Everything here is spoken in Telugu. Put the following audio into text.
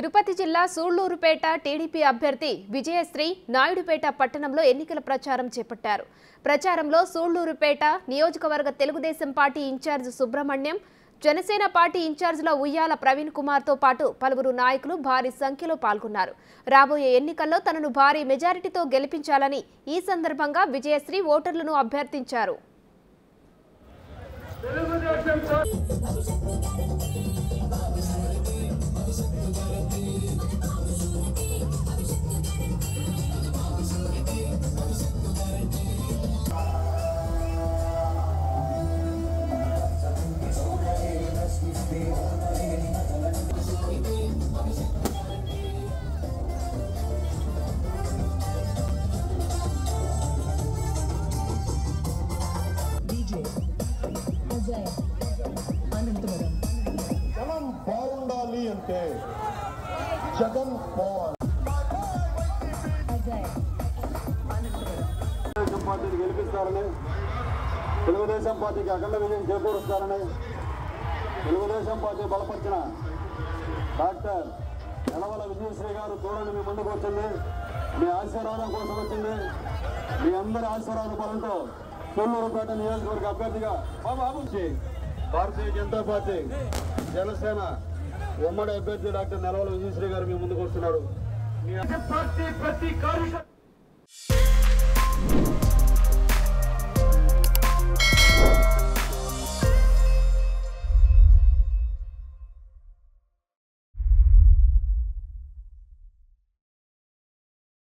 తిరుపతి జిల్లా సూళ్లూరుపేట టీడీపీ అభ్యర్థి విజయశ్రీ నాయుడుపేట పట్టణంలో ఎన్నికల ప్రచారం చేపట్టారు. ప్రచారంలో సూళ్లూరుపేట నియోజకవర్గ Telugu Desam party incharge Subrahmanyam, Janasena party ఇన్ఛార్జ్ల ఉయ్యాల ప్రవీణ్ కుమార్ తో పాటు పలువురు నాయకులు భారీ సంఖ్యలో పాల్గొన్నారు. రాబోయే ఎన్నికల్లో తనను భారీ మెజారిటీతో గెలిపించాలని ఈ సందర్భంగా విజయశ్రీ ఓటర్లను అభ్యర్థించారు. జనం బాగుండాలి అంటే జగన్ పోవాలి. తెలుగుదేశం పార్టీని గెలిపిస్తారని, తెలుగుదేశం పార్టీకి అఖండ విజయం చేకూరుస్తారని తెలుగుదేశం పార్టీ బలపరిచిన డాక్టర్ యనమల విజయశ్రీ గారు చూడండి మీ ముందుకు వచ్చింది. మీ ఆశీర్వాదం కోసం వచ్చింది. మీ అందరి ఆశీర్వాద బలంతో సూళ్లూరుపేట నియోజకవర్గ అభ్యర్థిగా భారతీయ జనతా పార్టీ జనసేన ఉమ్మడి అభ్యర్థి డాక్టర్ యనమల విజయశ్రీ గారు మీ ముందుకు వస్తున్నారు.